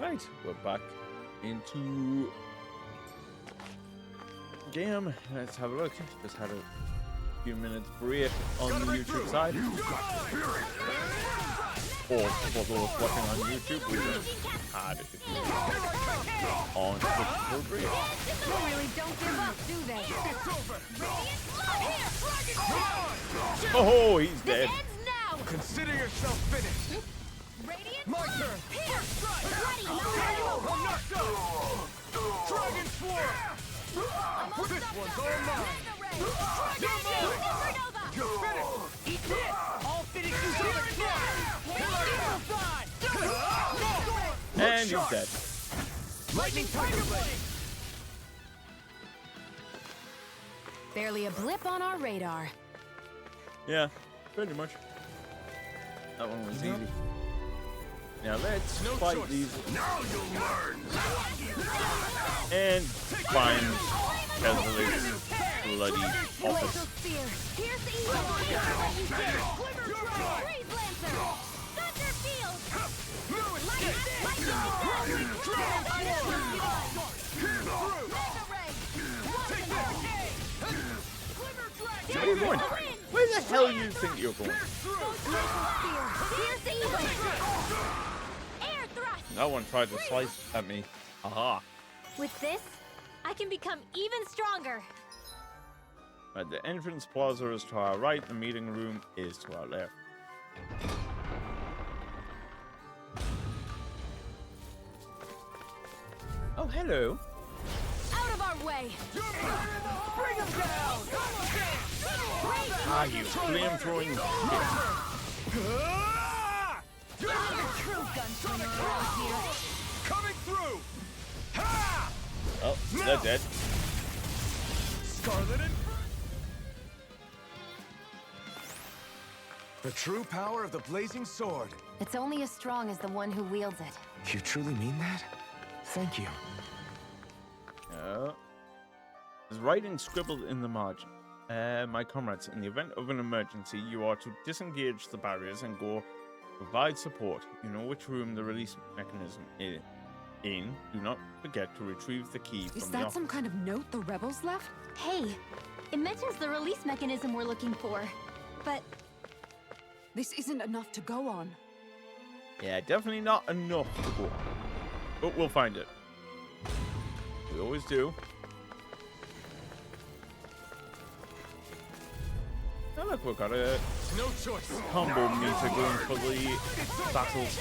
Right, we're back into game. Let's have a look. Just had a few minutes break on the YouTube side. Or for those watching on YouTube, we just had it on Twitch for break. They really don't give up, do they? Oh, he's dead. Ends now. Consider yourself finished. Radiant My turn. Here. Ready. I'm knocked out. Dragon Swarm. This one's all mine. You're finished. Eat this. I'll finish you here now. And he's dead. Lightning Tiger Blade. Barely a blip on our radar. Yeah, pretty much. That one was easy. Now let's fight choice. these Now you'll learn. and find Kezel's bloody Glacial office. Spear. Pierce evil. Glimmer Drive. Freeze Lancer. Thunder Field. Lightning Where are you going? Where the hell do you think you're going? Air thrust. That one tried to slice at me. Aha. With this, I can become even stronger. Right, the entrance plaza is to our right, the meeting room is to our left. Oh, hello. Out of our way. Bring him down. Ah, you flame-throwing shit. True gunslinger around here. Coming through. Ha! Oh, they're dead. Scarlet and the true power of the blazing sword. It's only as strong as the one who wields it. You truly mean that? Thank you. There's writing scribbled in the margin. My comrades, in the event of an emergency, you are to disengage the barriers and go provide support. You know which room the release mechanism is in. Do not forget to retrieve the key from Is the that office. some kind of note the rebels left? Hey, it mentions the release mechanism we're looking for. But This isn't enough to go on. Yeah, definitely not enough to go on. But we'll find it. We always do. Oh, look, we've got a No choice. combo meter going for the battles.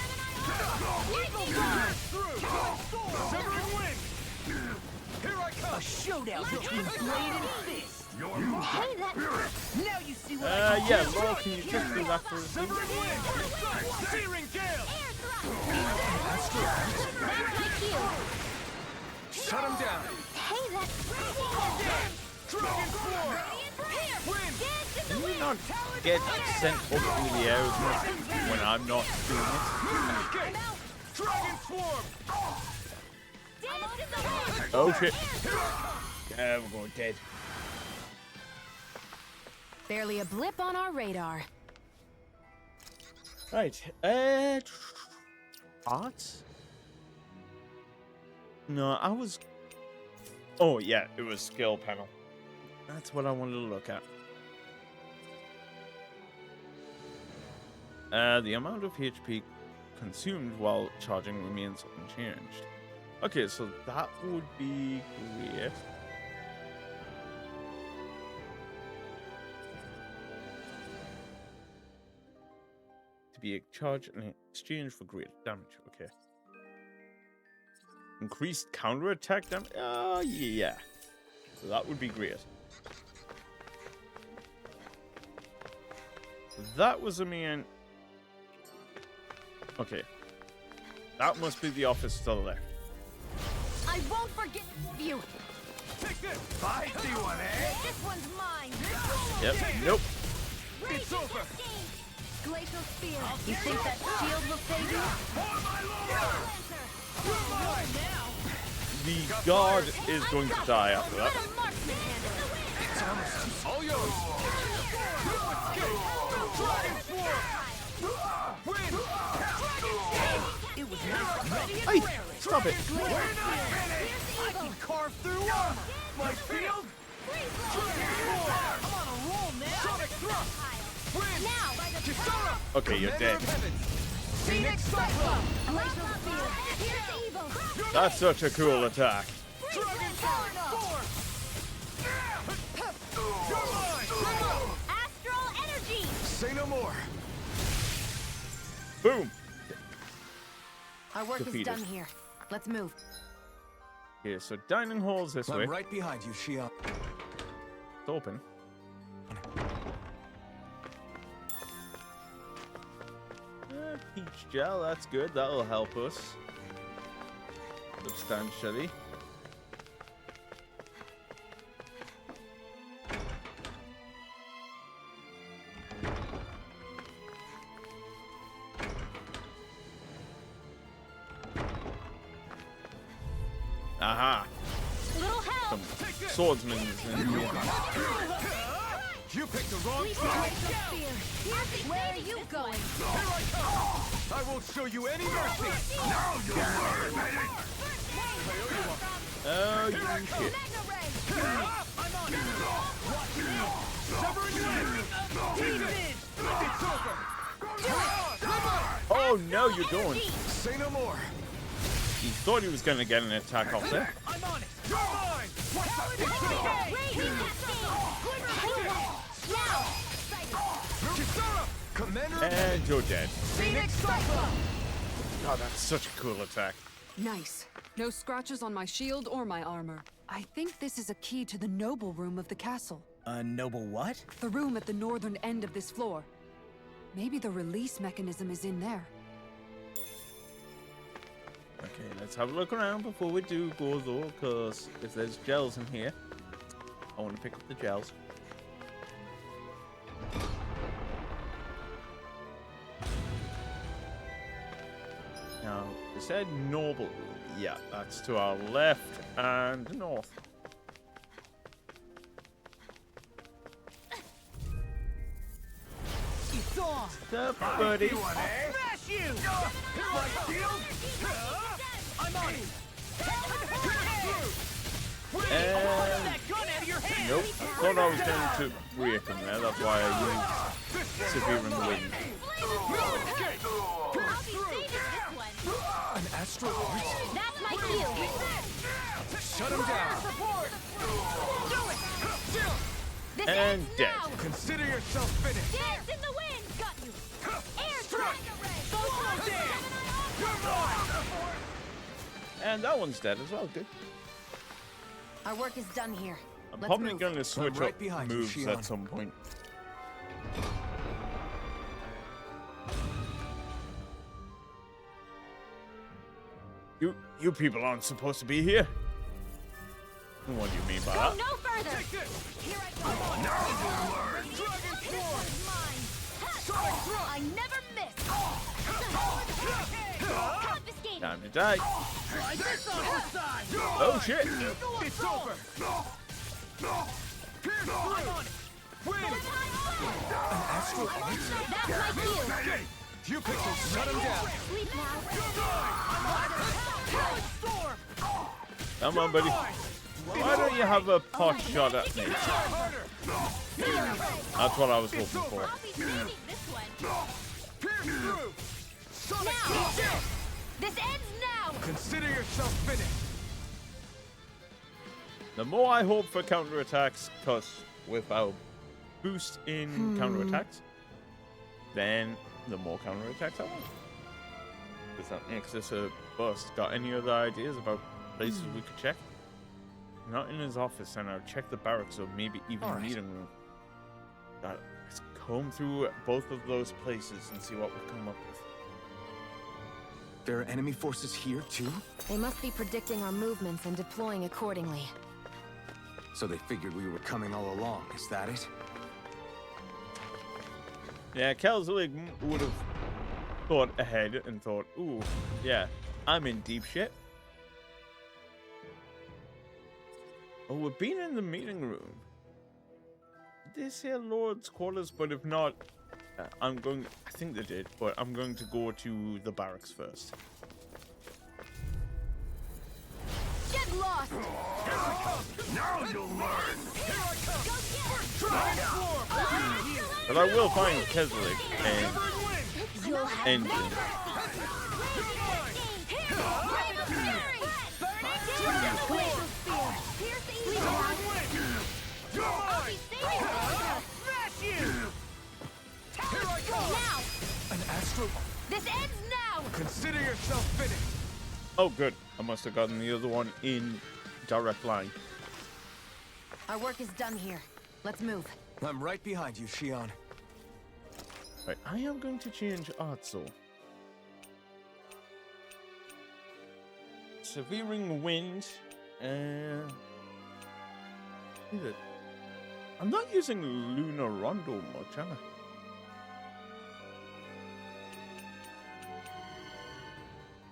Severing wind. Here I come. A showdown between blade and fist. hey, that Now you see what Yeah, Laura, can you just do that for us? Severing wind. Searing gale. air thrust. That's my cue. Shut him down. Hey, that Dragon Swarm. Wind. Can you not get sent up through the air as much when I'm not doing it? Escape. Dragon Swarm. Oh shit. Yeah, we're going dead. Barely a blip on our radar. Right. Arts? No, I was... Oh, yeah, it was skill panel. That's what I wanted to look at. The amount of HP consumed while charging remains unchanged. Okay, so that would be great. To be charged in exchange for greater damage. Okay. Increased counterattack damage? Yeah. So that would be great. That was a main... Okay. That must be the office still there. I won't forget you. Take this. I see one, eh? This one's mine. Yep. Nope. It's over. Glacial Spear. You think that shield will save you? The guard is going to die after that. The marksman handle it. All yours. Escape. Dragon Swarm. Wind. it was nice, ready and Hey. raring. Stop it. We're not finished! I can carve through armor! My field? Dragon Sword! I'm on a roll now! Sonic Thrust! Wind! Now! Kisara! Okay, you're Commander dead. of Heavens! Phoenix Cyclone! Glacial Spear! Here's evil! That's such a cool attack. Dragon Form! You're mine! Astral Energy! Say no more! Boom. Our work Defeated. is done here. Let's move. Okay, so dining hall's this way. I'm right behind you, Shion. It's open. Peach gel, that's good. That'll help us substantially. Aha! Little help! Some swordsmen in here. You picked the wrong Glacial side! Spear! Where are you going? Here I come! I won't show you any mercy! Now you'll learn, baby! Oh, you shit. Magna Ray! I'm on it! Watch me! Severing wind! Deep in! It's over! Oh no, you don't. Say no more! He thought he was gonna get an attack off there. I'm on it! You're mine! Kisara! Commander of And you're dead. Phoenix Cyclone! God, that's such a cool attack. Nice. No scratches on my shield or my armor. I think this is a key to the noble room of the castle. A noble what? The room at the northern end of this floor. Maybe the release mechanism is in there. Okay, let's have a look around before we do go though, because if there's gels in here, I want to pick up the gels. Now, it said noble room. Yeah, that's to our left and north. It's on! What's up, buddy? Smash you! my shield! I'm on it! And That gun out of your hand! nope, thought I was going to break him there. That's why I used severe in the wind. I'll be saving this one. An astral art? That's my cue. Shut him down! This And ends dead. now. Consider yourself finished! Dance in the wind. Got you. Air strike. Go And that one's dead as well. Good. Our work is done here. I'm Let's probably move. going to switch right up behind you, moves Shion. at some point. You people aren't supposed to be here. What do you mean by Go that? no further. Here I come. Now you'll learn! Dragon Sword. Mine. Sonic Thrust! I never miss. Confiscated. Time to die. Try this on her side! Oh shit! It's over! Pierce through! Wind! An astral art? That's my cue. You pixels, shut him down! Sleep now. Come on, buddy. Why don't you have a pot shot at me? Harder! That's what I was hoping for. I'll be saving this one. Pierce through! Sonic Now. Thrust! This ends now. Consider yourself finished! The more I hope for counterattacks, because with our boost in counterattacks, then the more counterattacks I want. Because that makes this a bust. Got any other ideas about places we could check? Not in his office, and I'll check the barracks or maybe even All right. meeting room. Let's comb through both of those places and see what we come up with. There are enemy forces here, too? They must be predicting our movements and deploying accordingly. So they figured we were coming all along, is that it? Yeah, Kelzelig would have thought ahead and thought, ooh, yeah, I'm in deep shit. Oh, we've been in the meeting room. Did they say Lord's quarters? But if not, I think they did, but I'm going to go to the barracks first. Get lost! Now you'll learn. But I will find Keswick and Engine. Smash you! Here I come. Now! An astro. This ends now! Consider yourself finished. Oh, good. I must have gotten the other one in direct line. Our work is done here. Let's move. I'm right behind you, Shion. Right, I am going to change Artzel. Severing wind. Is it? I'm not using Lunar Rondo much, am I?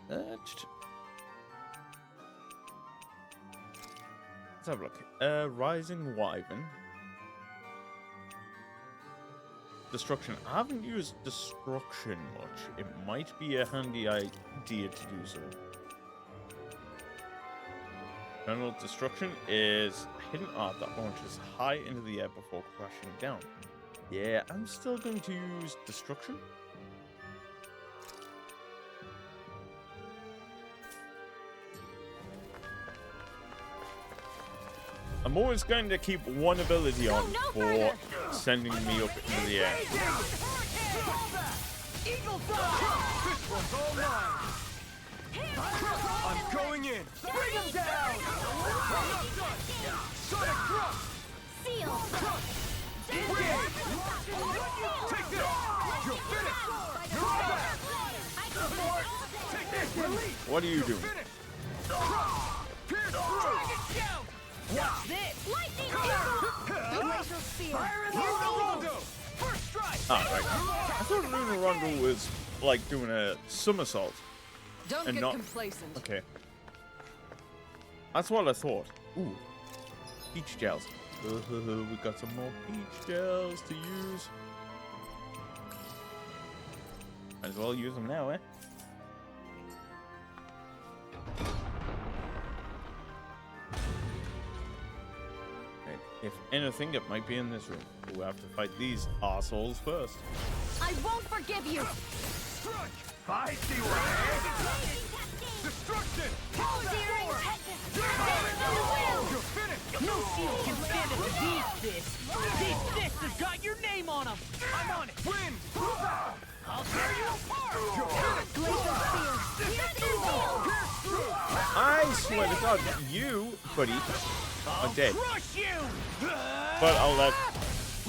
Let's have a look. Rising Wyvern. Destruction. I haven't used Destruction much. It might be a handy idea to do so. General Destruction is a hidden art that launches high into the air before crashing down. Yeah, I'm still going to use Destruction. I'm always going to keep one ability on for sending me up into the air. Eagle fly! This one's all mine. I'm going in. Bring him down! I'm not done. Sonic thrust. Seal! Take this. You're finished. You're back. Take this. Release. What are you doing? Finished. Pierce through. Dragon shout! Watch this! Lightning Laser spear! Lunar Rondo. First strike! Ah, right. I thought Lunar Rondo was like doing a somersault. Don't And get not- complacent. Okay. That's what I thought. Ooh. Peach gels. We got some more peach gels to use. Might as well use them now, eh? Right. If anything, it might be in this room. We'll have to fight these arseholes first. I won't forgive you! Strike. I see what Destruction. You're finished. No shield can stand up to these fists! These fists have got your name on them! I'm on it! Wind. I'll tear you apart! You're finished. I swear to God, you, buddy, are dead. Crush you! But I'll let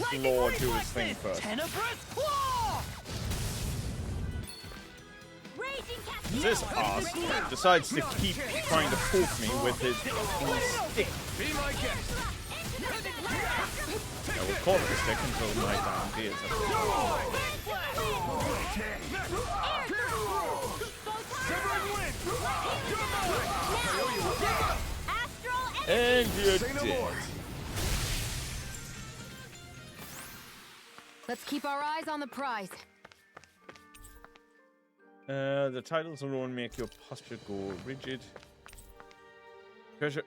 Lightning Lord do his reflex thing fist! first. Tenebrous claw! This arse decides to keep trying to poke me with his stick. Be my guest. I will call it a stick until my time is up. Shivering wind. And you're Say no dead. more. Let's keep our eyes on the prize. The titles alone make your posture go rigid. Treasure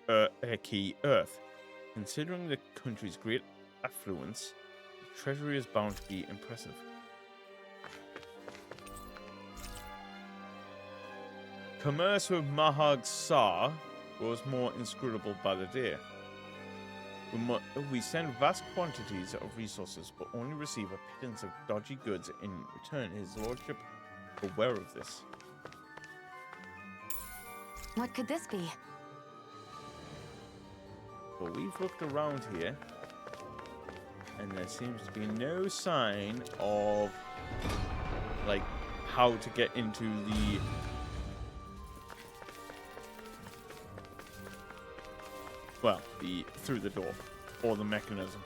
key Earth. Considering the country's great affluence, the treasury is bound to be impressive. Commerce with Mahag Sar grows more inscrutable by the day. We send vast quantities of resources, but only receive a pittance of dodgy goods in return. His lordship aware of this. What could this be? But we've looked around here, and there seems to be no sign of, like, how to get into the... Well, through the door, or the mechanism.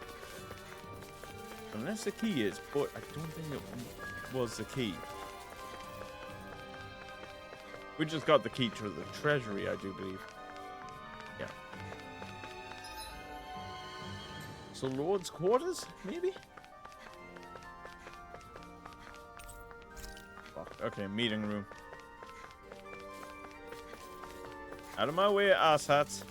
Unless the key is, but I don't think it was the key. We just got the key to the treasury, I do believe. Yeah. So Lord's quarters, maybe? Fuck. Okay, meeting room. Out of my way, asshats.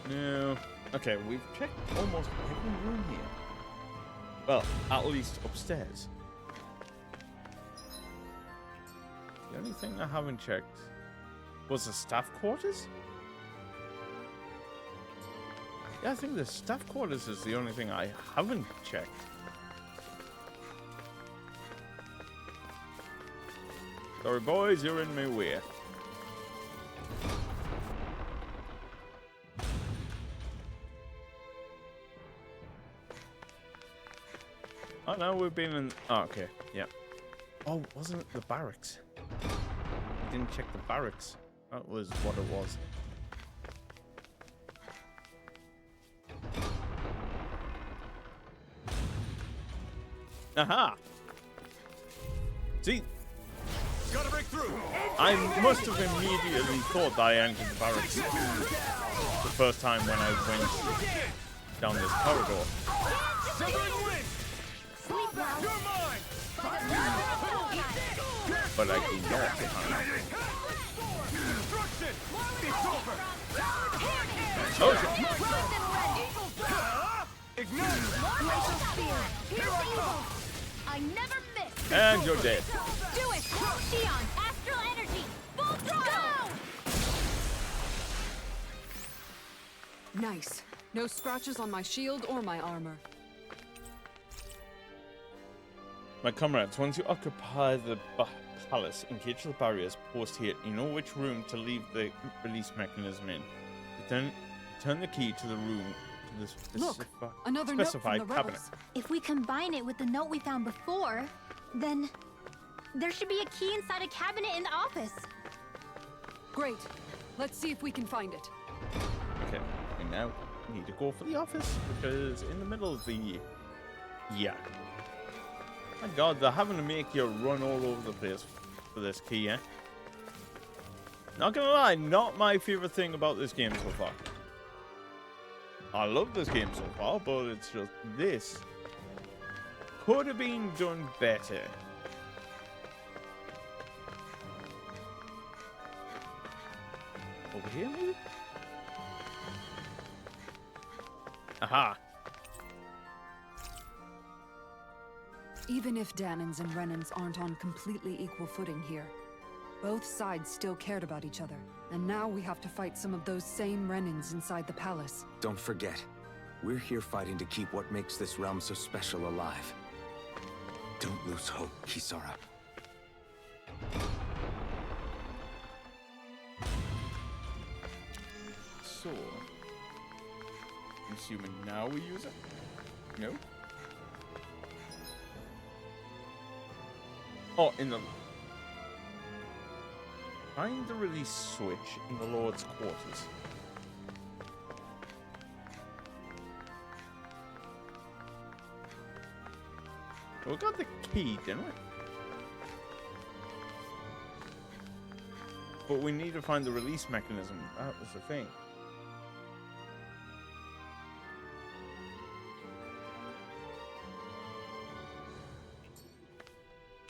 No. Okay, we've checked almost every room here. Well, at least upstairs. The only thing I haven't checked was the staff quarters. Yeah, I think the staff quarters is the only thing I haven't checked. Sorry, boys, you're in my way. Oh no, we've been in. Oh, okay, yeah. Oh, wasn't it the barracks? We didn't check the barracks. That was what it was. Aha! See, Gotta break through. I must have immediately thought that I entered the barracks the first time when I went down this corridor. Severing wind. Sleep well. You're mine. But I can get behind. Destruction. It's over. Oh, shit. Ignite. Glacial spear. Here's evil. I never miss. And you're dead. Do it. Shion, astral energy. Full throttle. Nice. No scratches on my shield or my armor. My comrades, once you occupy the palace, engage the barriers, post here. You know which room to leave the release mechanism in. Then turn the key to the room to the Look, another note from specified the cabinet. rebels. If we combine it with the note we found before, then there should be a key inside a cabinet in the office. Great. Let's see if we can find it. Okay, and now we need to go for the office, because in the middle of the... Yeah. My god, they're having to make you run all over the place for this key, eh? Not gonna lie, not my favorite thing about this game so far. I love this game so far, but it's just this could have been done better. Over here, maybe? Aha. Even if Danans and Renans aren't on completely equal footing here, both sides still cared about each other. And now we have to fight some of those same Renans inside the palace. Don't forget, we're here fighting to keep what makes this realm so special alive. Don't lose hope, Kisara. So, I'm assuming now we use it? No? Oh, in the... Find the release switch in the Lord's quarters. We got the key, didn't we? But we need to find the release mechanism. That was the thing.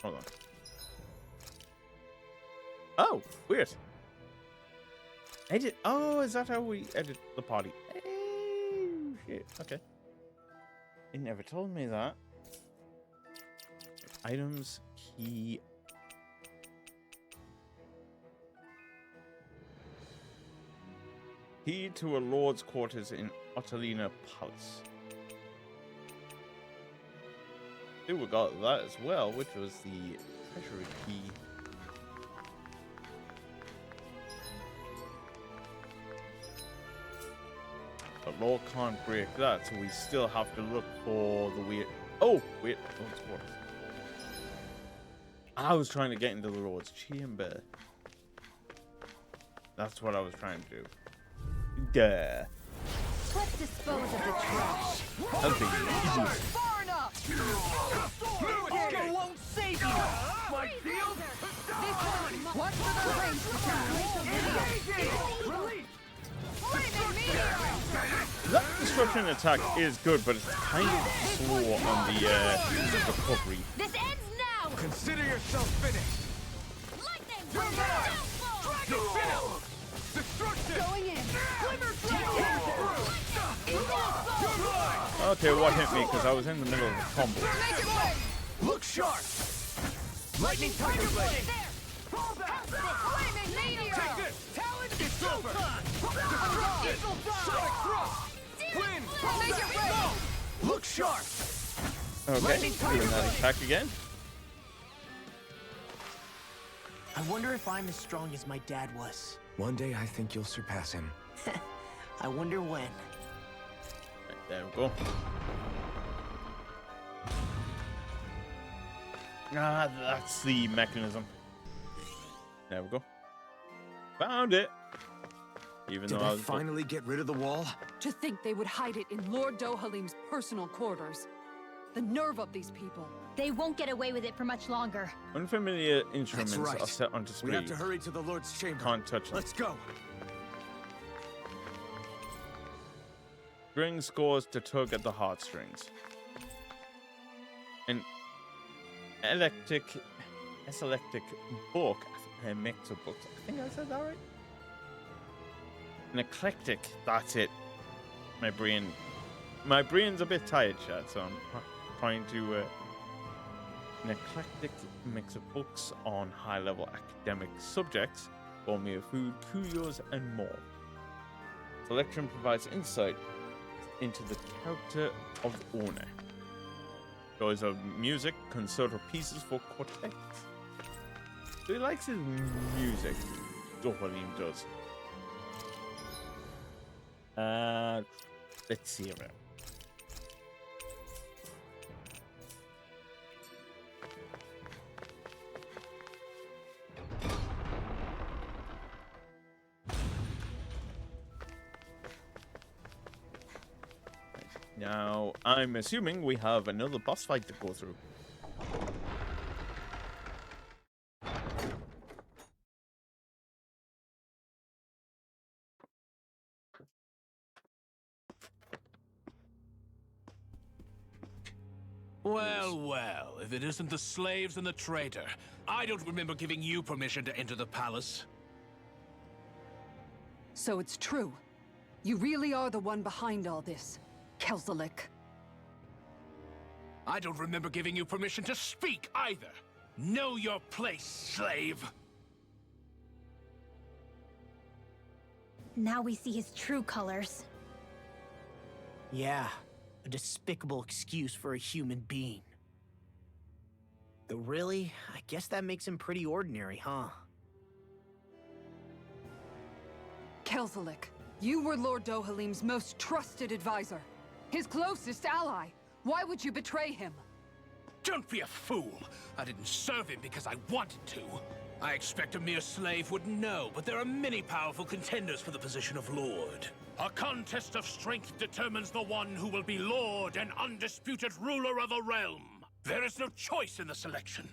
Hold on. Oh, weird. Edit. Oh, is that how we edit the party? Oh, shit. Okay. It never told me that. Items, key. Key to a lord's quarters in Otalina Palace. We got that as well, which was the treasury key. But Lord can't break that, so we still have to look for the weird... Oh, wait, Lord's quarters. I was trying to get into the Lord's chamber. That's what I was trying to do. Duh. Let's dispose of the trash. That'll be easy. Far enough! Oscar won't save you! My field! Watch for the range attack. Release! That destruction attack is good, but it's kind of slow on the recovery. This ends now! Consider yourself finished! Lightning! Dragon! Destruction! Going in. Okay, what hit me? Because I was in the middle of a combo. Look sharp! Lightning Tiger Blade! Fall back! Take this! Talon is over! Destruction! Sonic Thrust! Wind! Go! Look sharp! Okay, doing that attack again. I wonder if I'm as strong as my dad was. One day I think you'll surpass him. I wonder when. Right, there we go. Ah, that's the mechanism. There we go. Found it. Even Did though I they was finally get rid of the wall? To think they would hide it in Lord Dohalim's personal quarters. The nerve of these people. They won't get away with it for much longer. unfamiliar instruments That's right. are set on display. We have to hurry to the Lord's chamber. Can't touch them. Let's go. String scores to tug at the heartstrings. An eclectic book. A mix of books. I think I said that right. An eclectic. That's it. My brain's a bit tired, Chad. So I'm trying to. An eclectic mix of books on high-level academic subjects, formula food, curios, and more. Selection provides insight into the character of the owner. Choice of music, concerto pieces for quartets. So he likes his music. Dohalim does. Let's see around. Now, I'm assuming we have another boss fight to go through. Well, well, if it isn't the slaves and the traitor. I don't remember giving you permission to enter the palace. So it's true. You really are the one behind all this, Kelzelik. I don't remember giving you permission to speak either. Know your place, slave. Now we see his true colors. Yeah, a despicable excuse for a human being. Though really, I guess that makes him pretty ordinary, huh? Kelzelik, you were Lord Dohalim's most trusted advisor. His closest ally. Why would you betray him? Don't be a fool. I didn't serve him because I wanted to. I expect a mere slave wouldn't know, but there are many powerful contenders for the position of Lord. A contest of strength determines the one who will be Lord and undisputed ruler of a realm. There is no choice in the selection.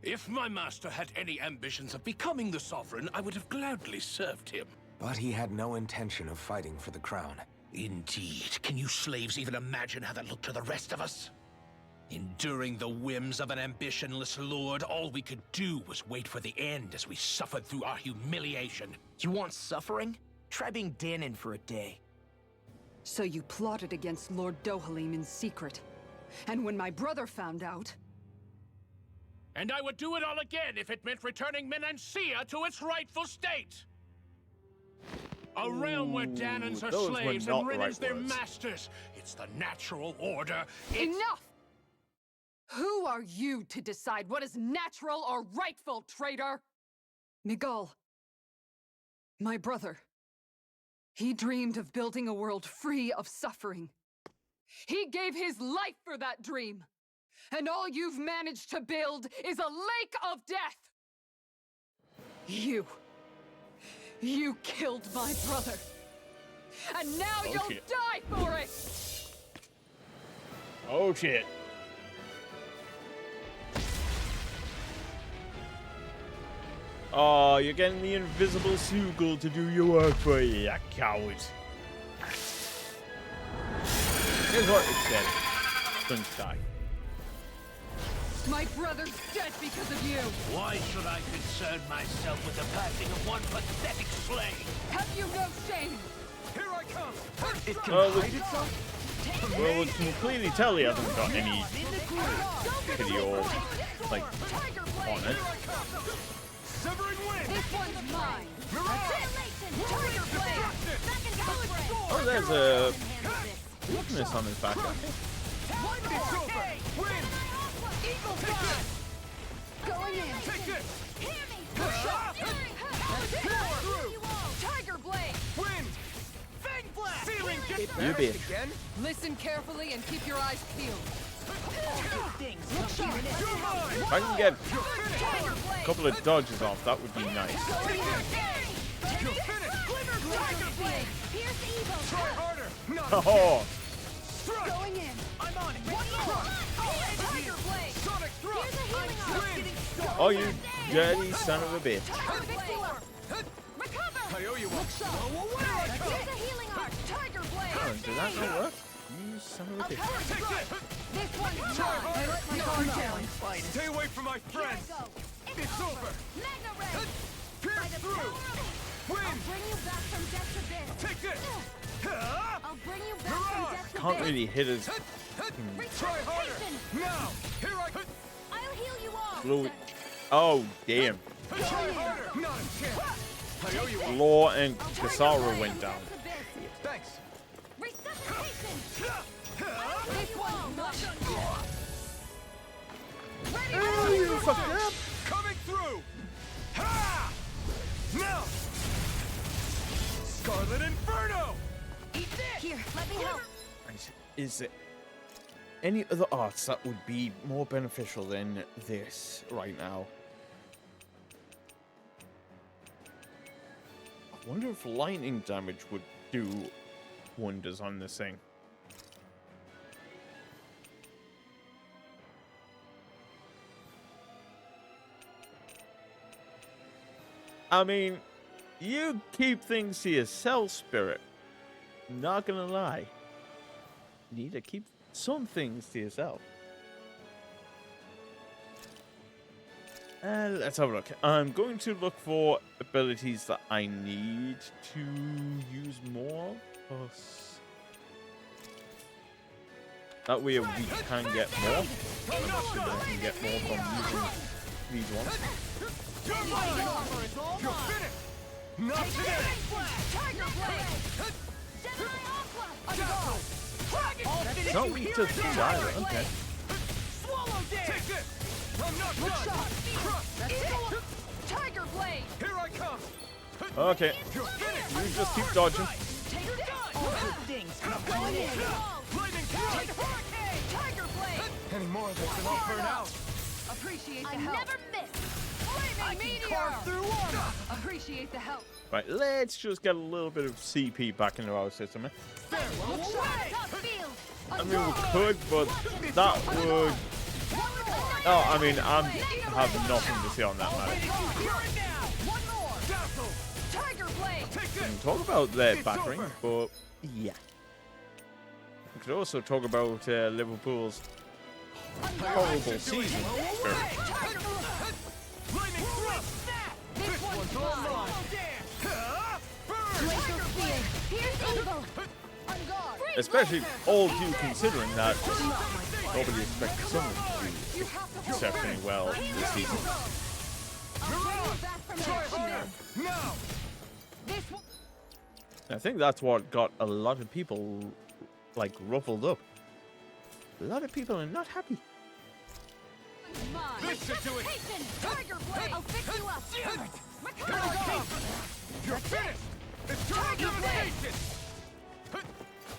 If my master had any ambitions of becoming the sovereign, I would have gladly served him. But he had no intention of fighting for the crown. Indeed. Can you slaves even imagine how that looked to the rest of us? Enduring the whims of an ambitionless lord, all we could do was wait for the end as we suffered through our humiliation. You want suffering? Try being Danon for a day. So you plotted against Lord Dohalim in secret. And when my brother found out... And I would do it all again if it meant returning Menancia to its rightful state! A realm where Danons are those were slaves not and right Renans their words. masters. It's the natural order. It's... Enough! Who are you to decide what is natural or rightful, traitor? Miguel, my brother. He dreamed of building a world free of suffering. He gave his life for that dream. And all you've managed to build is a lake of death! You killed my brother. And now you'll Okay. die for it! Oh shit. Oh, you're getting the invisible Sugul to do your work for you, you coward. Here's what it said. Don't die. My brother's dead because of you. Why should I concern myself with the passing of one pathetic slave? Have you no shame? Here I come! It can Well, hide itself? Well, we can clearly tell he hasn't got any pity or, like, on it. Severing wind! This one's mine. Tiger Blade! Back into the fray. Oh, there's a weakness on his back. It's over! Wind! Eagle Take Going in. this! Take this! Hear me. Through! Tiger Blade. Wind! Fang blast! Searing get You back bitch. again! Listen carefully and keep your eyes peeled. You're mine! If I can get Tiger a Blade. couple of dodges off, that would be nice. You're finished! Tiger Blade. Pierce evil. Try harder! Not Oh, Strike! Going in. I'm on it! Tiger Blade. Sonic thrust! Here's a healing arm. Wind! oh, you dirty son of a bitch. Tiger Blade. Recover. I owe you one. Whoa, whoa, whoa! Here's a healing arm. Tiger Blade. Oh, did that not work? You son of a bitch. Take this! This one's Try mine. harder! Stay away from my friends! Go. It's over! Magna Ray. Pierce through! Wind! Bring you back from death's abyss. Take this! I'll bring you back from death's Can't abyss. really hit his Try harder! Now! Here I I'll heal you all. blue. Oh, damn. Try harder! Not a chance! I owe you one. Law and Kasara went down. Thanks! Resuscitation. This one's not Ready! You fucked up. Coming through! Ha! Now! Scarlet Inferno! Eat this! Here, let me help. Is there any other arts that would be more beneficial than this right now? I wonder if lightning damage would do wonders on this thing. I mean, you keep things to yourself, Spirit. Not gonna lie. You need to keep some things to yourself. Let's have a look. I'm going to look for abilities that I need to use more of. 'Cause that way we can get more. I can get more from using these ones. You're finished! Not today! Tiger Blade. Gemini Aqua. Go! No, we took these either. Okay. Swallow dance! Take this! I'm not done! Crush! Tiger Blade. Here I come! Okay. You're finished! You just keep dodging. You're done! Going in. Lightning strike! Tiger Blade. Any more of this and I'll burn out! Appreciate the I help. never miss. Flaming meteor. Carve through armor! Appreciate the help. Right, let's just get a little bit of CP back into our system. Top field. I mean, we could, but that would... Oh, I mean, I have nothing to say on that matter. One more! Dazzle! Tiger Blade. Take We can this! talk about their It's battering, over. but yeah. We could also talk about Liverpool's horrible season. Lightning thrust! This one's all mine! Burn! Glacial Field. Here's evil. On guard. Especially all due considering that nobody expected someone to do exceptionally well this season. Back from Try action. harder! Now! This one. I think that's what got a lot of people, like, ruffled up. A lot of people are not happy. Mine. This should do it! Hasten. Tiger Blade. I'll fix you up. Damn it! Recover. Here I come! You're finished! It's time Tiger Blade. devastation!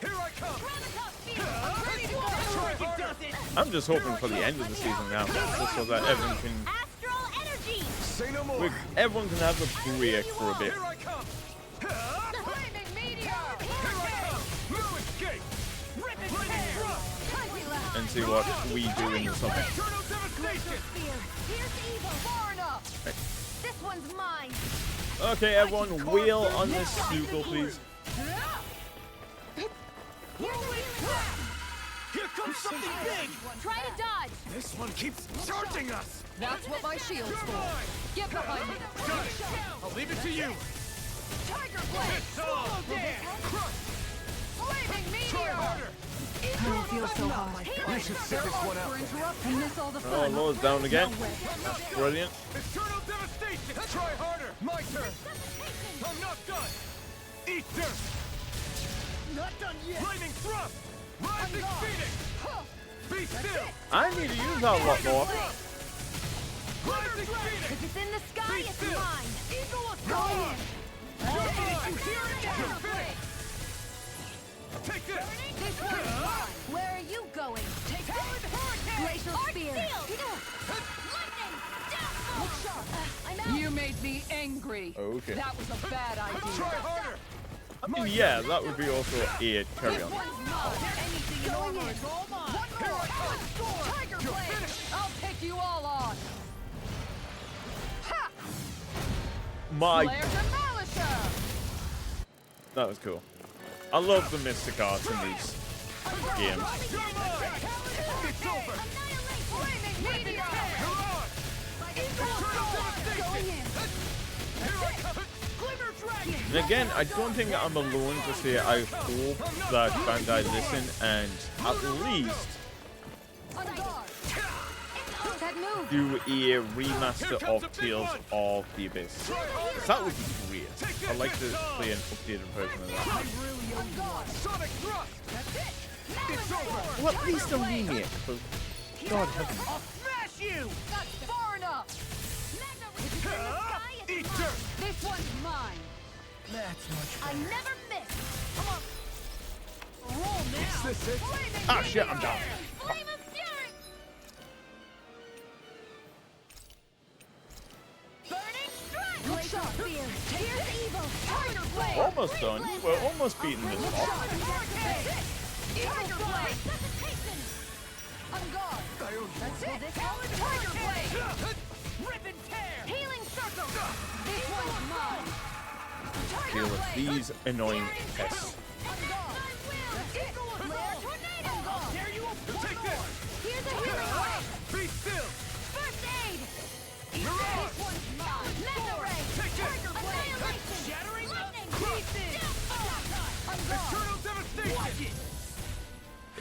Here I come! Top field. I'm ready to go. Try harder! I'm just hoping for the end of the season now, just so that everyone can, Astral energy. Say no more! everyone can have a break for a bit. Here I come! Lightning meteor. Here I come! No escape! Lightning thrust! And and see what we do in the summit. Eternal devastation! Here's evil. Far enough. Right. This one's mine. Okay, everyone, wheel on this Sugal, please. Here comes something big! Try to dodge. This one keeps charging us! That's what my shield's for. Get behind me. Got it! I'll leave it to you! Tiger blade. Swallow dance! Crush! Flaming Try meteor. harder! I don't feel so high. We should sit this one out. And miss all the Oh, fun. Lord's down again. Brilliant. Eternal devastation! Try harder! My turn! I'm not done! Eat dirt! Not done yet! Flaming thrust! Rising phoenix! Be still! I need to use that a lot more. Rising phoenix! If it's in the sky, Be it's still. mine. Eagle of Go God! in. You hear it? You're finished! Take this! This one's mine. Where are you going? Take Glacial spear. Lightning. Downfall. I'm out. You made me angry. Okay. That was a bad Try idea. harder! Yeah, that would be also a carry on. Anything in armor is all mine. Here I come! Tiger You're blade. finished! I'll take you all on. Ha! My, Slayer Demolisher! that was cool. I love the mystic arts in these games. You're mine! It's over! Flaming meteor. You're on! Eternal devastation! Here I come! Glimmer dragon! And again, I don't think I'm alone to say I hope that Bandai listen and at least On guard. That move. do a remaster of Tales of the Abyss. 'Cause that would be great. I'd like to play an updated version of that. On guard. Sonic thrust! That's it. It's over! Well, at least a remake. For God heaven. I'll smash you! That's far enough. If it's in the sky, it's Eat mine. dirt! This one's mine. That's much I never miss. Come on. Roll now. Is this it? Flaming Ah, shit, I'm meteor. down. Flame of fury. Burning strike. Glacial spear. Here's evil. Tiger blade. Almost done. We're almost beating this boss. Tiger blade. Resuscitation. On guard. That's it. Tiger blade. Rip and tear! Healing circle. This one's mine. Tiger Deal with blade. these annoying pests. On guard. That's it. Flare tornado. On guard. Dare you? Take this! Here's a healing ray. Be still! First aid. You're on! This one's mine. Mega ray. Take it. Tiger blade. Annihilation. Shattering? Lightning. Pieces. On guard. Eternal devastation!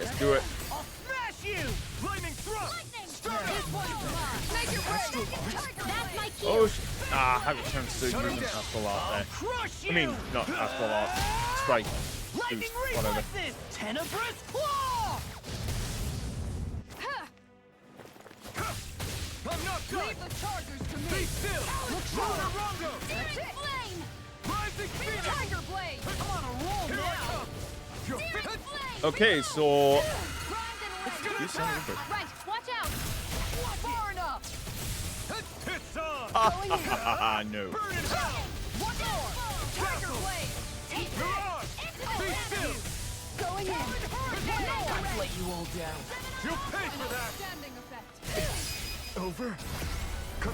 Let's do it. I'll smash you! Flaming thrust! Lightning. Start This up! one's mine. Make it ray. That's my key. Oh, I have a chance to use an Astrolart there. Crush you! I mean, not Astrolart. Strike. Lightning Boost, whatever. reflexes! Tenebrous claw! I'm not done! Leave the chargers to Be me. still! Rongo! Searing flame. Rising phoenix! Tiger blade. I'm on a roll now! You're Searing fit! flame. Okay, so Primed and ready. you son of a bitch. Right. Watch out. Far enough. It's on! Ah, no. Burn in hell! One more. Tiger blade. Take You're that. on! Be still! Going in. I've let you all down. You'll pay for that! Standing effect. Over?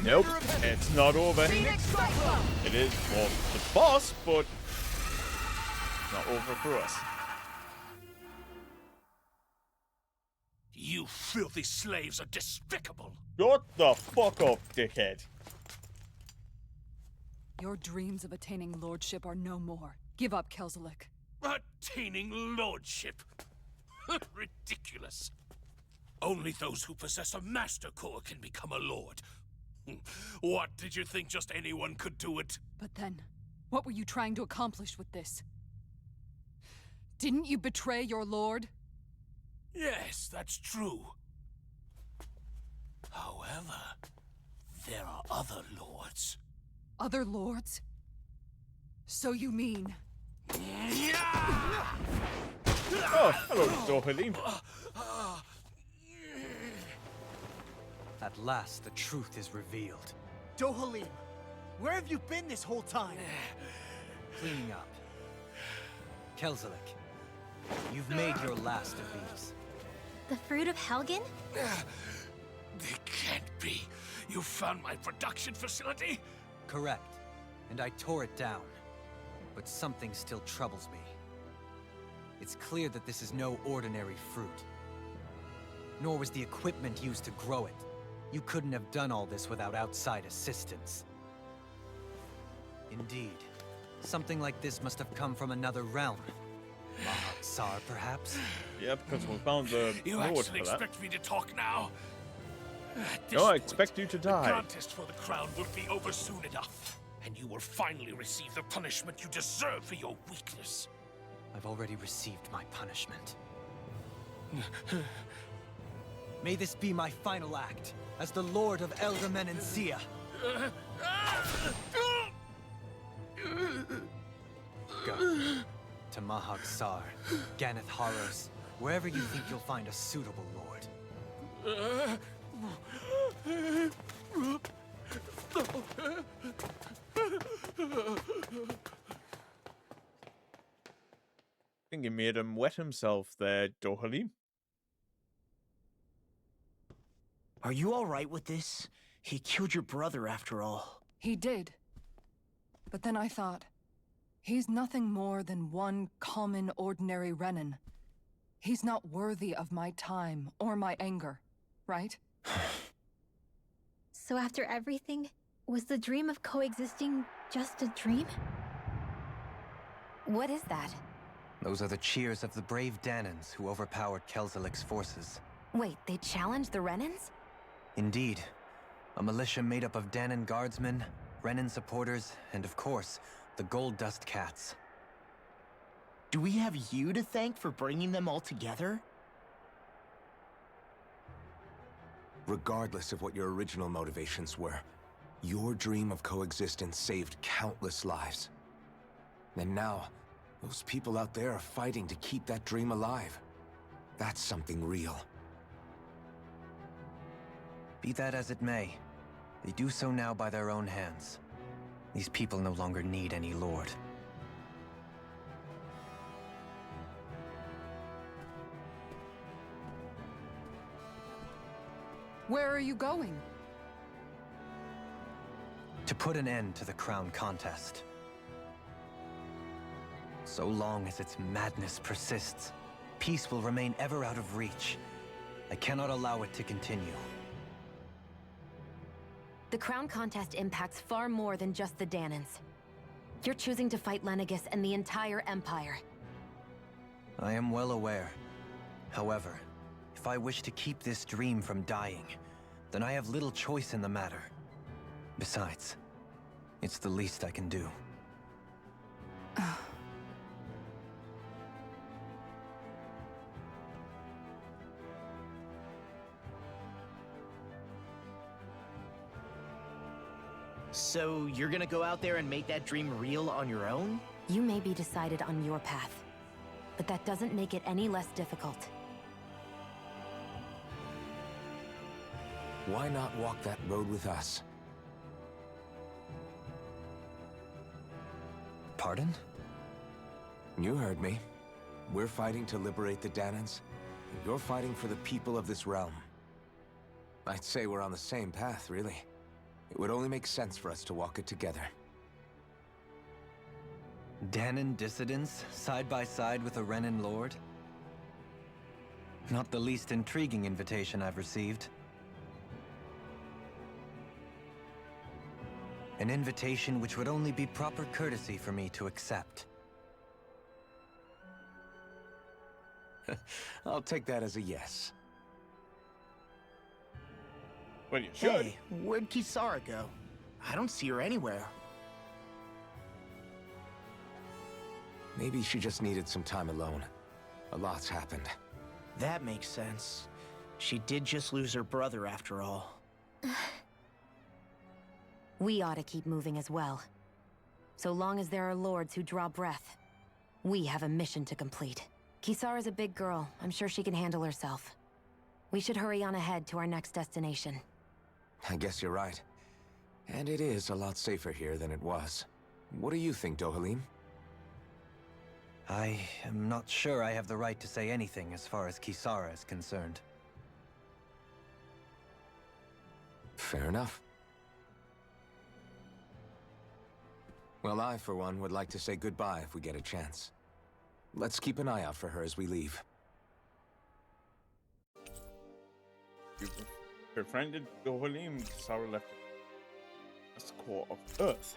Nope, Commander of Heaven! it's not over. Phoenix cyclone. It is for the boss, but not over for us. You filthy slaves are despicable. Shut the fuck up, dickhead. Your dreams of attaining lordship are no more. Give up, Kelzelik. Attaining lordship. Ridiculous. Only those who possess a master core can become a lord. What, did you think just anyone could do it? But then, what were you trying to accomplish with this? Didn't you betray your lord? Yes, that's true. However, there are other lords. Other lords? So you mean... Oh, hello, Dohalim. At last, the truth is revealed. Dohalim, where have you been this whole time? Cleaning up. Kelzelik, you've made your last of these. The fruit of Helgen? They can't be. You found my production facility? Correct. And I tore it down. But something still troubles me. It's clear that this is no ordinary fruit. Nor was the equipment used to grow it. You couldn't have done all this without outside assistance. Indeed. Something like this must have come from another realm. Mahak Sar, perhaps? Yeah, because we found the You Lord actually for that. expect me to talk now? At this No, I point, expect you to the die. contest for the crown will be over soon enough. And you will finally receive the punishment you deserve for your weakness. I've already received my punishment. May this be my final act as the Lord of Elder Menencia. Go. To Mahak Sar, Ganeth Haros, wherever you think you'll find a suitable lord. I think he made him wet himself there, Dohalim. Are you alright with this? He killed your brother after all. He did. But then I thought, he's nothing more than one common, ordinary Renan. He's not worthy of my time or my anger, right? So after everything, was the dream of coexisting just a dream? What is that? Those are the cheers of the brave Danans who overpowered Kelzelik's forces. Wait, they challenged the Renans? Indeed. A militia made up of Danan guardsmen, Renan supporters, and of course, the Gold Dust Cats. Do we have you to thank for bringing them all together? Regardless of what your original motivations were, your dream of coexistence saved countless lives. And now, those people out there are fighting to keep that dream alive. That's something real. Be that as it may, they do so now by their own hands. These people no longer need any lord. Where are you going? To put an end to the crown contest. So long as its madness persists, peace will remain ever out of reach. I cannot allow it to continue. The crown contest impacts far more than just the Danans. You're choosing to fight Lenegis and the entire Empire. I am well aware. However, if I wish to keep this dream from dying, then I have little choice in the matter. Besides, it's the least I can do. So you're gonna go out there and make that dream real on your own? You may be decided on your path, but that doesn't make it any less difficult. Why not walk that road with us? Pardon? You heard me. We're fighting to liberate the Danans, and you're fighting for the people of this realm. I'd say we're on the same path, really. It would only make sense for us to walk it together. Danan dissidents, side by side with a Renan lord? Not the least intriguing invitation I've received. An invitation which would only be proper courtesy for me to accept. I'll take that as a yes. Well, you should. Hey, where'd Kisara go? I don't see her anywhere. Maybe she just needed some time alone. A lot's happened. That makes sense. She did just lose her brother after all. We ought to keep moving as well. So long as there are lords who draw breath, we have a mission to complete. Kisara's a big girl. I'm sure she can handle herself. We should hurry on ahead to our next destination. I guess you're right. And it is a lot safer here than it was. What do you think, Dohalim? I am not sure I have the right to say anything as far as Kisara is concerned. Fair enough. Well, I, for one, would like to say goodbye if we get a chance. Let's keep an eye out for her as we leave. You've befriended Dohalim. Kisara left the core of Earth.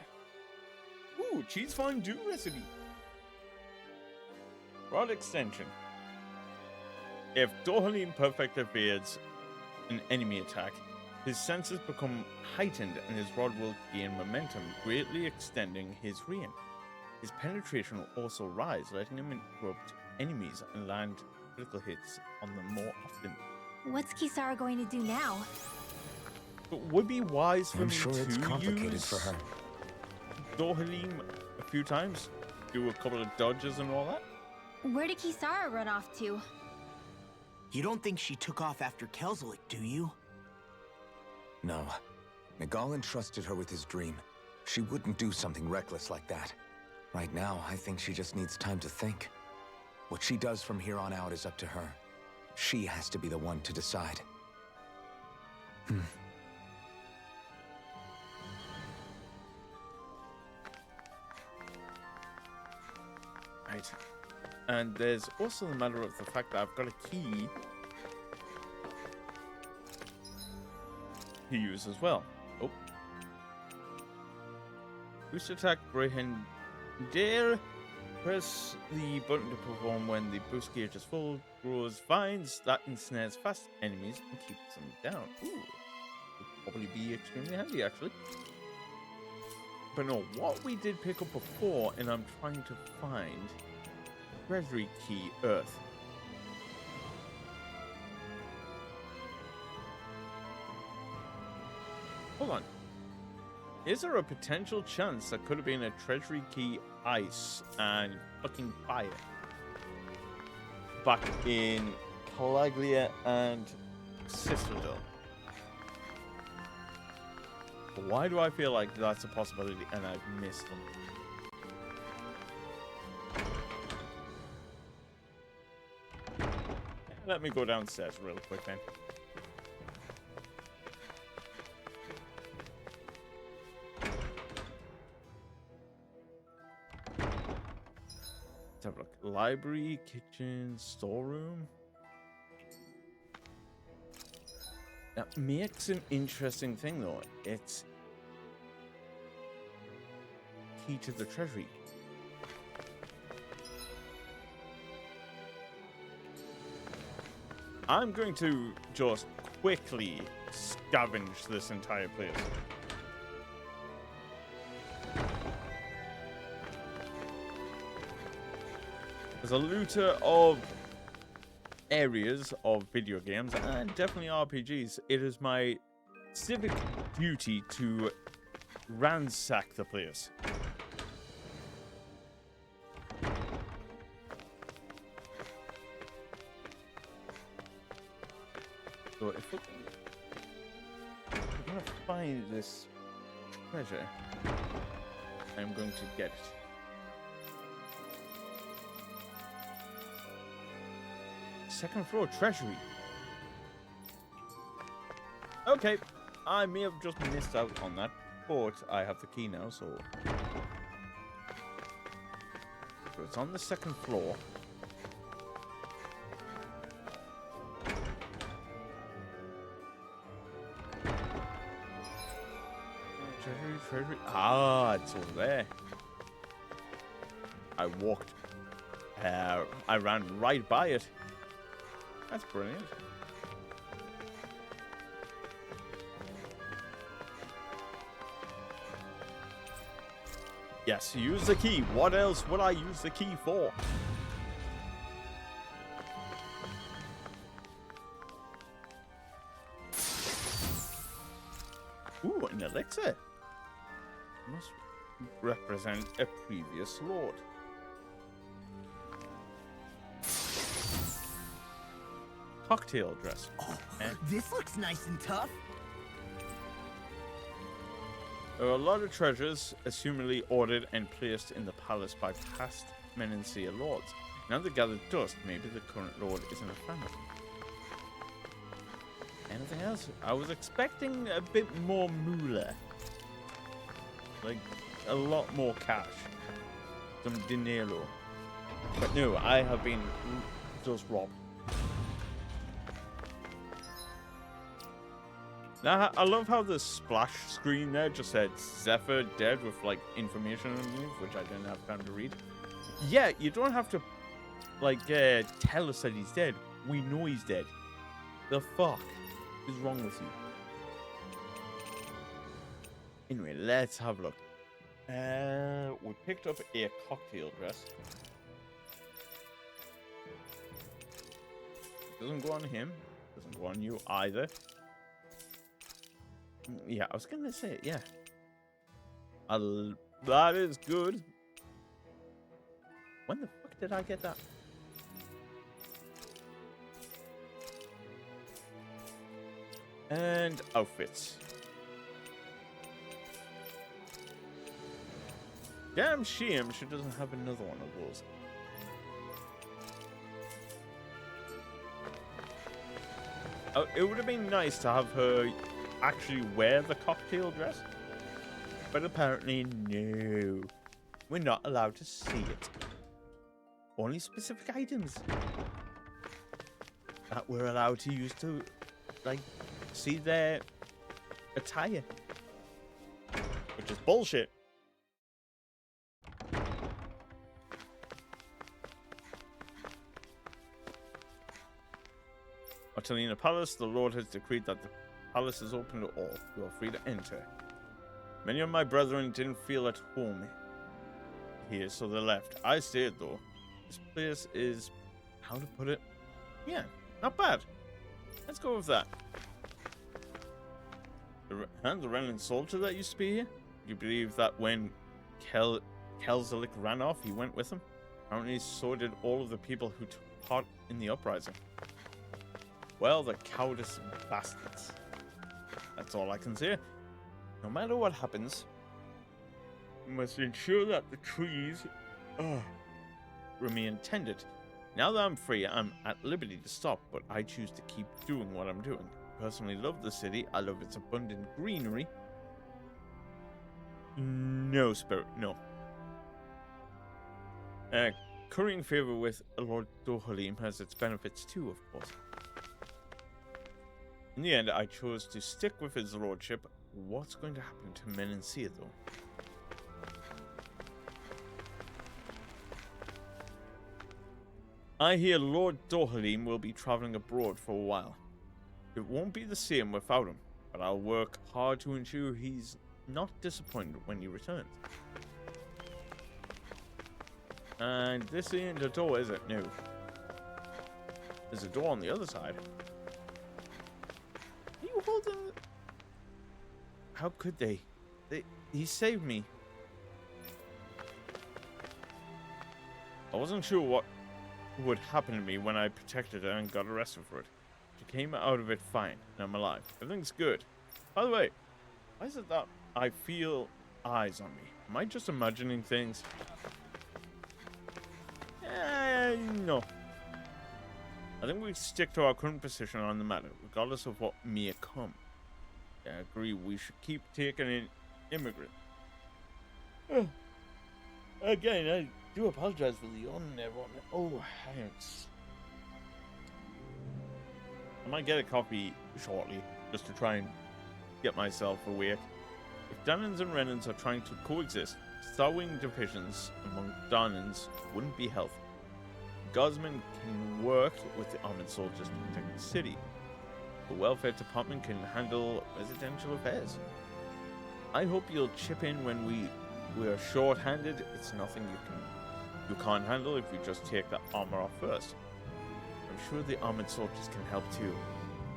Ooh, cheese fondue recipe. Rod extension. If Dohalim perfectly evades an enemy attack, his senses become heightened and his rod will gain momentum, greatly extending his reign. His penetration will also rise, letting him interrupt enemies and land critical hits on them more often. What's Kisara going to do now? It would be wise for I'm me sure to it's complicated use for her. Dohalim a few times, do a couple of dodges and all that. Where did Kisara run off to? You don't think she took off after Kelzelik, do you? No. Miguel entrusted her with his dream. She wouldn't do something reckless like that. Right now, I think she just needs time to think. What she does from here on out is up to her. She has to be the one to decide. Right. And there's also the matter of the fact that I've got a key to use as well. Oh. Boost attack, Brayhen Dare. Press the button to perform when the boost gauge is full. Grows vines that ensnares fast enemies and keeps them down. Ooh. Would probably be extremely handy, actually. But no, what we did pick up before, and I'm trying to find Treasury Key Earth. Hold on. Is there a potential chance that could have been a Treasury Key Ice and fucking fire back in Calaglia and Citadel? Why do I feel like that's a possibility and I've missed them? Let me go downstairs real quick then. Let's have a look. Library, kitchen, storeroom. That makes an interesting thing though. It's key to the treasury. I'm going to just quickly scavenge this entire place. As a looter of areas of video games and definitely RPGs, it is my civic duty to ransack the place. So if we're gonna find this treasure, I'm going to get it. Second floor treasury. Okay, I may have just missed out on that, but I have the key now, so it's on the second floor. Treasury. Ah, it's over there. I walked. I ran right by it. That's brilliant. Yes, use the key. What else would I use the key for? Ooh, an elixir. Must represent a previous lord. Cocktail dress. Oh, this looks nice and tough. There are a lot of treasures, assumedly ordered and placed in the palace by past Menancia lords. Now they gathered dust, maybe the current lord isn't a fan of them. Anything else? I was expecting a bit more moolah. Like, a lot more cash. Some dinero. But no, I have been just robbed. Now, I love how the splash screen there just said Zephyr dead with, like, information underneath, which I didn't have time to read. Yeah, you don't have to, like, tell us that he's dead. We know he's dead. The fuck is wrong with you? Anyway, let's have a look. We picked up a cocktail dress. Doesn't go on him. Doesn't go on you either. Yeah, I was gonna say, yeah. That is good. When the fuck did I get that? And outfits. Damn shame she doesn't have another one of those. Oh, it would have been nice to have her actually wear the cocktail dress. But apparently, no. We're not allowed to see it. Only specific items that we're allowed to use to, like, see their attire. Which is bullshit. Otelina Palace, the Lord has decreed that the palace is open to all. You are free to enter. Many of my brethren didn't feel at home here, so they left. I stayed, though. This place is, how to put it? Yeah, not bad. Let's go with that. The Renan soldier that used to be here? Do you believe that when Kelzelik ran off, he went with him? Apparently, so did all of the people who took part in the uprising. Well, the cowardice bastards. That's all I can say. No matter what happens, we must ensure that the trees remain tended. Now that I'm free, I'm at liberty to stop, but I choose to keep doing what I'm doing. I personally love the city. I love its abundant greenery. No, Spirit, no. Currying favor with Lord Dohalim has its benefits too, of course. In the end, I chose to stick with his lordship. What's going to happen to Menancia, though? I hear Lord Dohalim will be traveling abroad for a while. It won't be the same without him, but I'll work hard to ensure he's not disappointed when he returns. And this ain't a door, is it? No. There's a door on the other side. Are you holding... How could they? He saved me. I wasn't sure what would happen to me when I protected her and got arrested for it. She came out of it fine, and I'm alive. Everything's good. By the way, why is it that I feel eyes on me? Am I just imagining things? No. I think we stick to our current position on the matter, regardless of what may come. I agree, we should keep taking in immigrants. Again, I do apologize for the on there on it. Oh, thanks. I might get a coffee shortly, just to try and get myself awake. If Dahnans and Renans are trying to coexist, sowing divisions among Dahnans wouldn't be healthy. Gosman can work with the armored soldiers to protect the city. The welfare department can handle residential affairs. I hope you'll chip in when we're short-handed. It's nothing you can't handle if you just take the armor off first. I'm sure the armored soldiers can help too.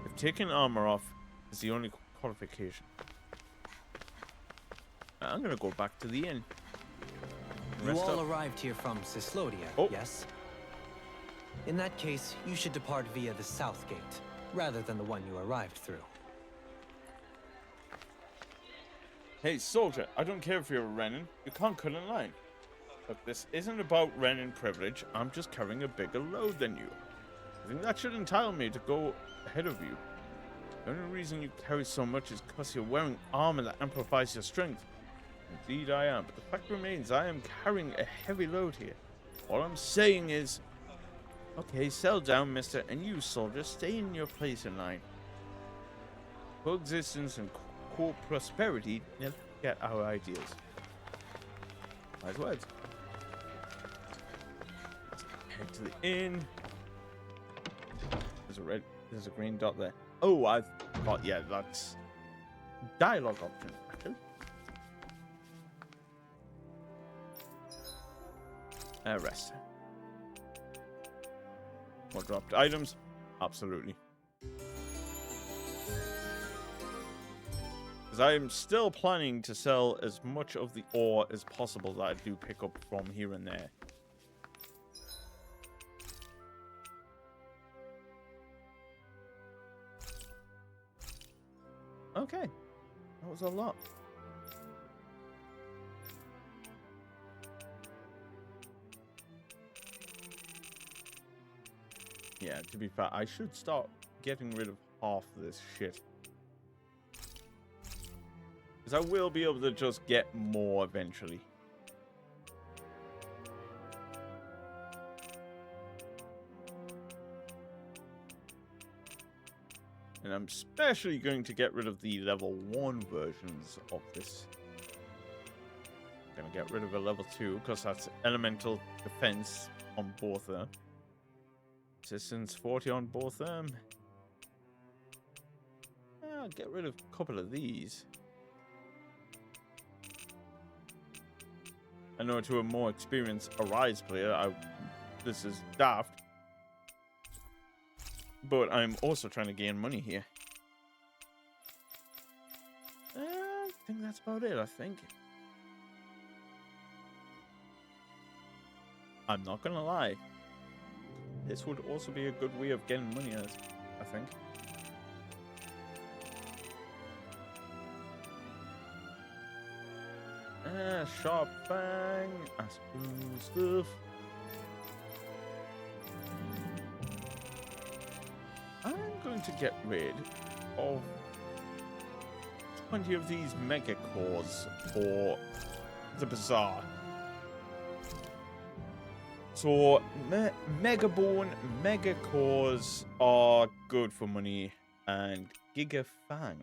If taking armor off is the only qualification. I'm gonna go back to the inn. You all arrived here from Cislodia, yes? In that case, you should depart via the south gate, rather than the one you arrived through. Hey, soldier, I don't care if you're a Renan. You can't cut in line. Look, this isn't about Renin privilege. I'm just carrying a bigger load than you. I think that should entitle me to go ahead of you. The only reason you carry so much is because you're wearing armor that amplifies your strength. Indeed I am, but the fact remains I am carrying a heavy load here. All I'm saying is, okay, settle down, mister, and you, soldier, stay in your place in line. Coexistence and core prosperity never get our ideas. Wise words. Let's head to the inn. There's a green dot there. Oh, I've got, yeah, that's dialogue option, actually. Rest. More dropped items? Absolutely. Because I'm still planning to sell as much of the ore as possible that I do pick up from here and there. Okay. That was a lot. Yeah, to be fair, I should start getting rid of half of this shit. Because I will be able to just get more eventually. And I'm especially going to get rid of the level 1 versions of this. I'm going to get rid of a level 2 because that's elemental defense on both of them. Resistance 40 on both of them. I'll get rid of a couple of these. I know to a more experienced Arise player, this is daft. But I'm also trying to gain money here. I think that's about it, I think. I'm not gonna lie. This would also be a good way of getting money, I think. Sharp Fang, Aspen stuff. I'm going to get rid of 20 of these mega cores for the bazaar. So, Mega Bone, Mega Cores are good for money, and Giga Fang.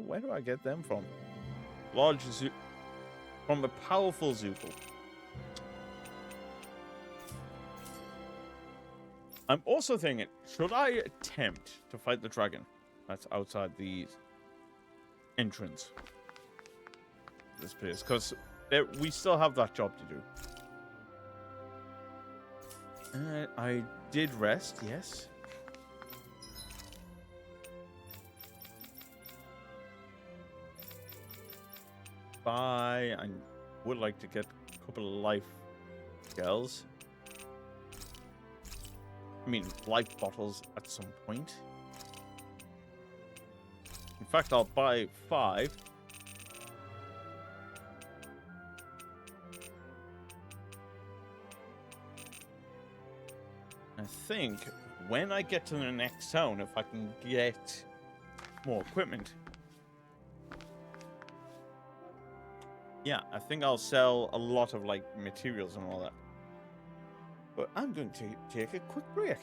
Where do I get them from? Large from the powerful Zuko. I'm also thinking, should I attempt to fight the dragon that's outside the entrance to this place? Because we still have that job to do. I did rest, yes. Bye. I would like to get a couple of life shells. I mean, life bottles at some point. In fact, I'll buy 5. I think when I get to the next town, if I can get more equipment. Yeah, I think I'll sell a lot of, like, materials and all that. But I'm going to take a quick break.